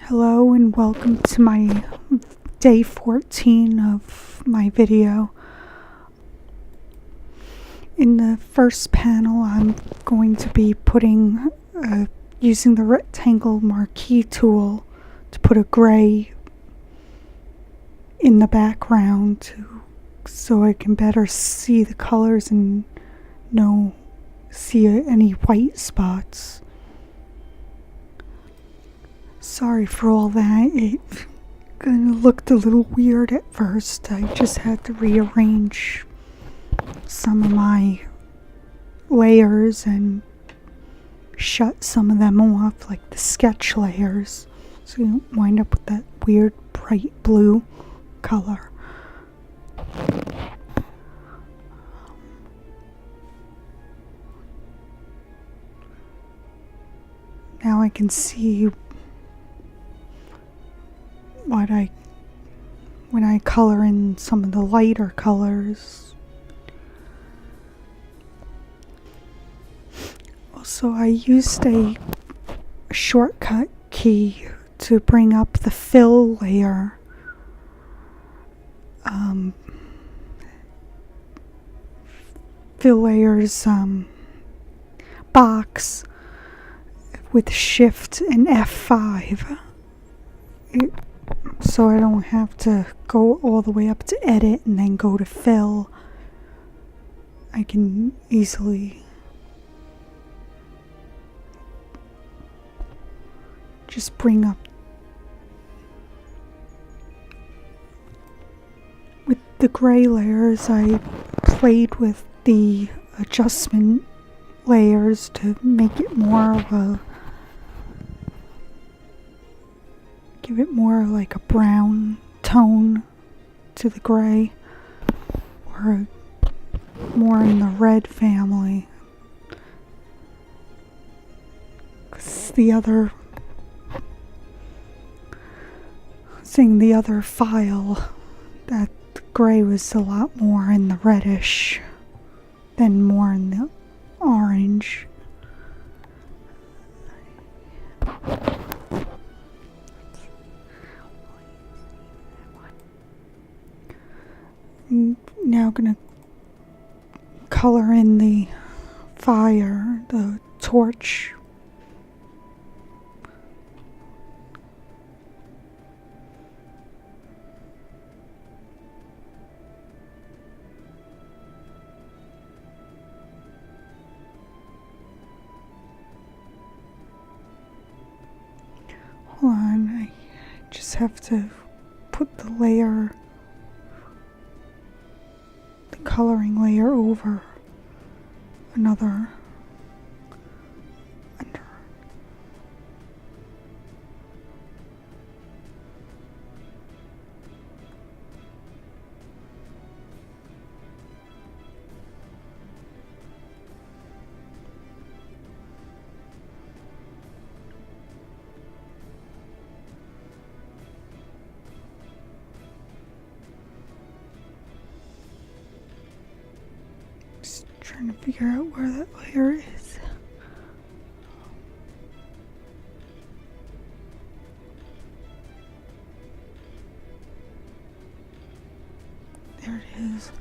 Hello and welcome to my day 14 of my video. In the first panel I'm going to be using the rectangle marquee tool to put a gray in the background so I can better see the colors and see any white spots. Sorry for all that. It kind of looked a little weird at first. I just had to rearrange some of my layers and shut some of them off, like the sketch layers, so you don't wind up with that weird bright blue color. Now I can see when I color in some of the lighter colors. Also, I used a shortcut key to bring up the fill layer. Fill layers box with Shift and F5. So I don't have to go all the way up to edit and then go to fill. I can easily just bring up with the gray layers. I played with the adjustment layers to make it give it more like a brown tone to the gray, or more in the red family. 'Cause the other file, that gray was a lot more in the reddish than more in the orange. Now gonna color in the fire, the torch. Hold on, I just have to put the coloring layer over another under. Trying to figure out where that layer is. There it is.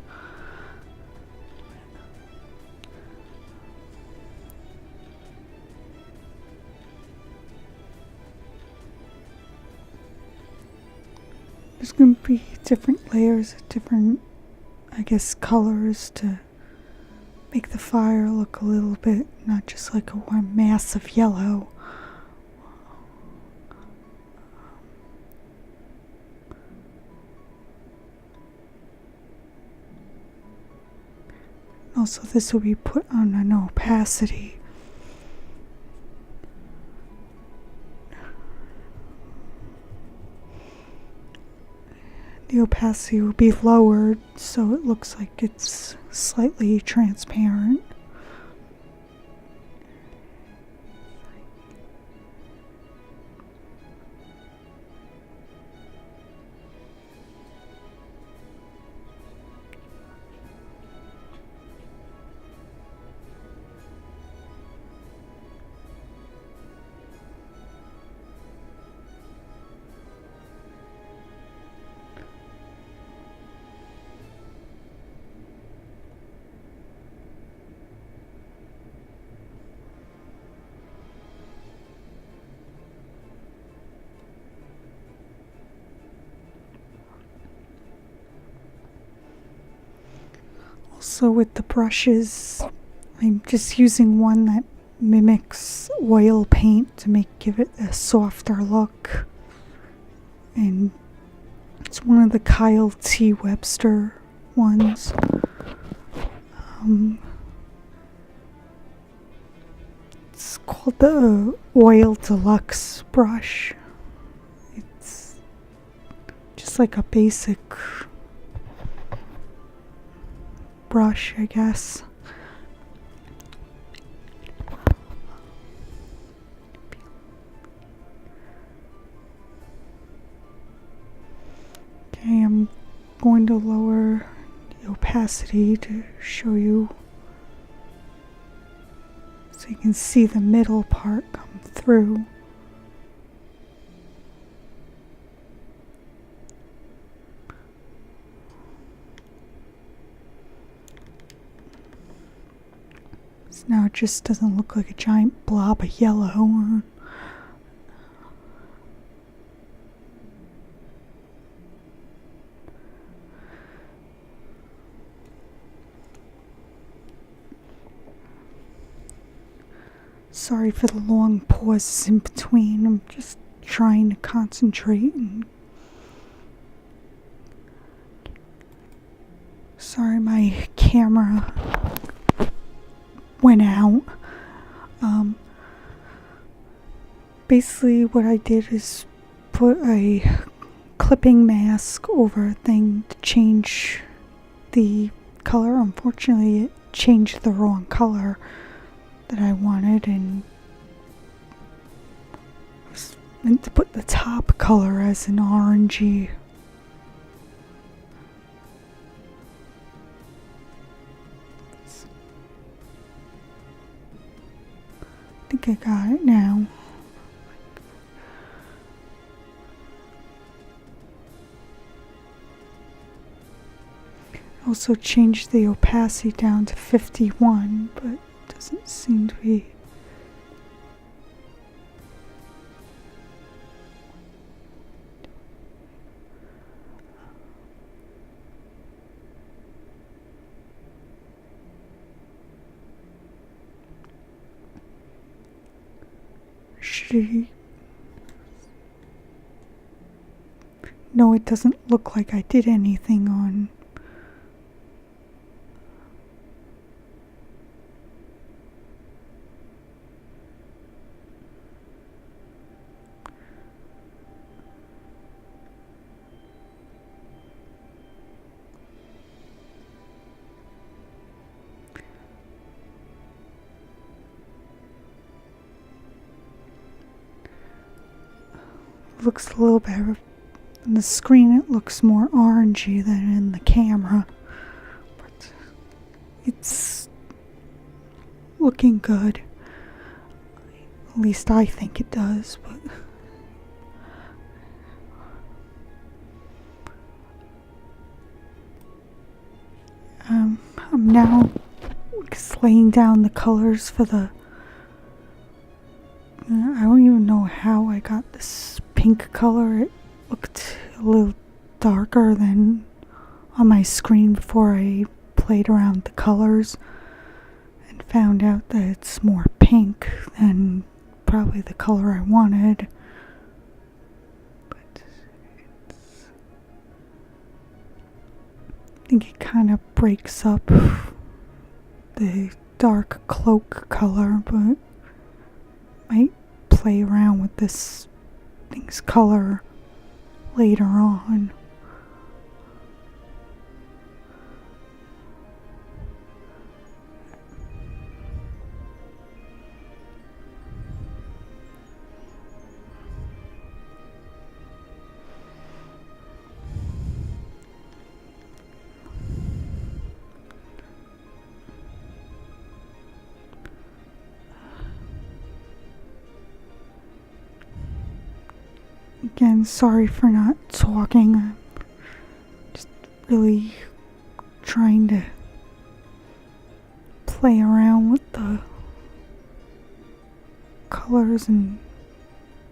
There's going to be different layers, different, I guess, colors to make the fire look a little bit, not just like a one mass of yellow. Also, this will be put on an opacity. The opacity will be lowered so it looks like it's slightly transparent. Also with the brushes, I'm just using one that mimics oil paint to give it a softer look. And it's one of the Kyle T. Webster ones. It's called the Oil Deluxe brush. It's just like a basic brush, I guess. Okay, I'm going to lower the opacity to show you so you can see the middle part come through. So now it just doesn't look like a giant blob of yellow. Sorry for the long pauses in between. I'm just trying to concentrate and sorry my camera went out. Basically what I did is put a clipping mask over a thing to change the color. Unfortunately it changed the wrong color that I wanted, and I was meant to put the top color as an orangey. I think I got it now. Also changed the opacity down to 51, but it doesn't seem to be. No, it doesn't look like I did anything on. Looks a little better. On the screen it looks more orangey than in the camera, but it's looking good. At least I think it does, but I'm now laying down the colors for the I don't even know how I got this pink color. It looked a little darker than on my screen before I played around with the colors and found out that it's more pink than probably the color I wanted. But I think it kind of breaks up the dark cloak color, but might play around with this thing's color later on. Again, sorry for not talking. I'm just really trying to play around with the colors and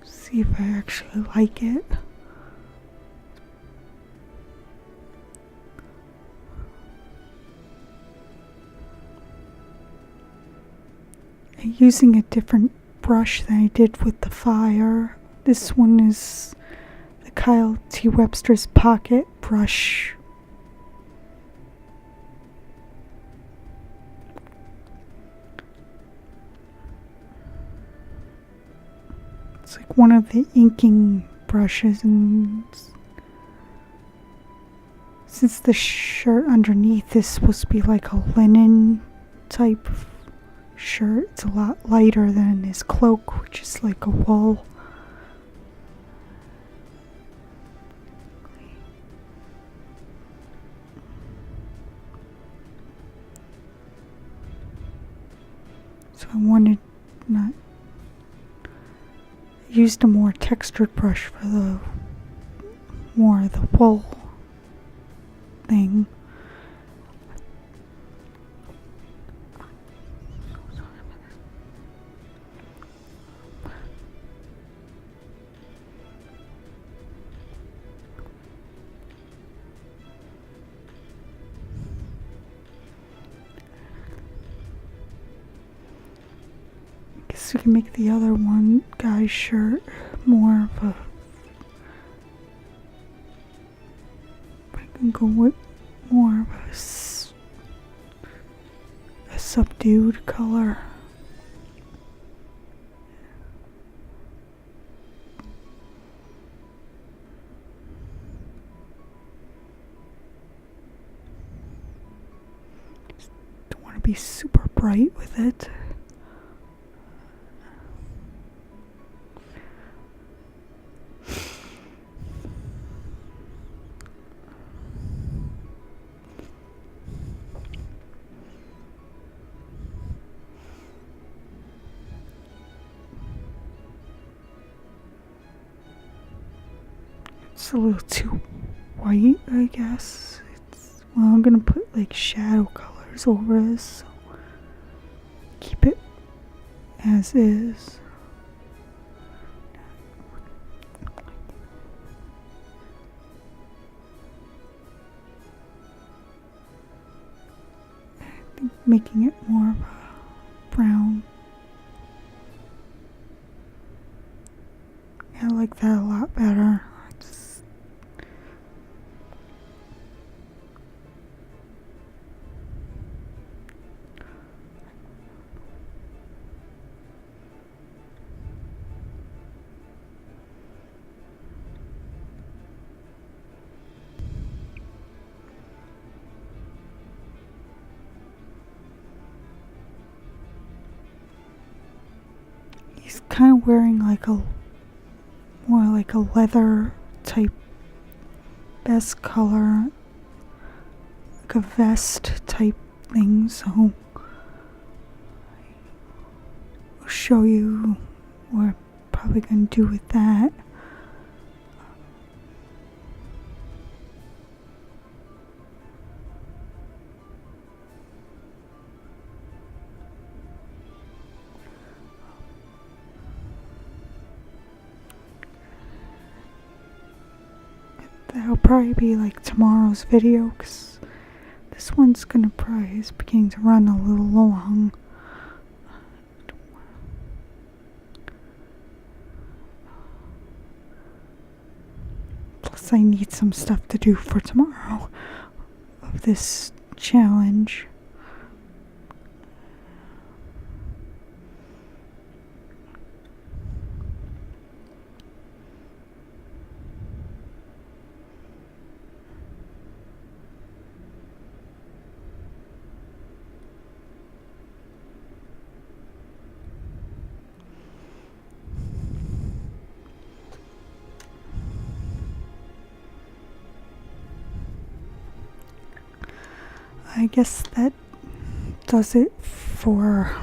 see if I actually like it. using a different brush than I did with the fire. This one is the Kyle T. Webster's Pocket brush. It's like one of the inking brushes, and since the shirt underneath is supposed to be like a linen type of shirt, it's a lot lighter than his cloak, which is like a wool. So I wanted not used a more textured brush for the more the wool thing. Guess we can make the other one guy's shirt more of a. I can go with more of a subdued color. Don't want to be super bright with it. It's a little too white, I guess. Well, I'm gonna put like shadow colors over this, so keep it as is. I think making it more of a brown. I like that a lot better. He's kind of wearing like a more like a leather type vest color, like a vest type thing, so I'll show you what I'm probably gonna do with that. That'll probably be like tomorrow's video, because this one's gonna probably is beginning to run a little long. Plus I need some stuff to do for tomorrow of this challenge. I guess that does it for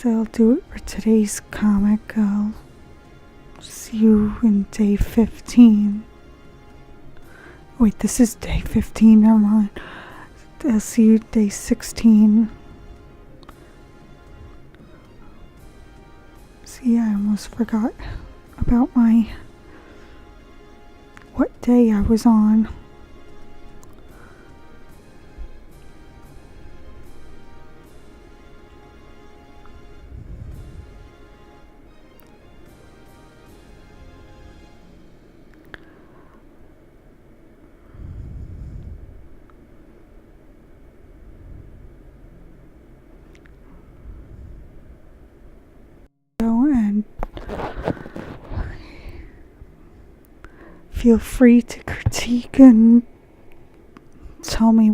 I'll do it for today's comic. I'll see you in day 15. Wait, this is day 15, never mind. I'll see you day 16. See, I almost forgot about what day I was on. and feel free to critique and tell me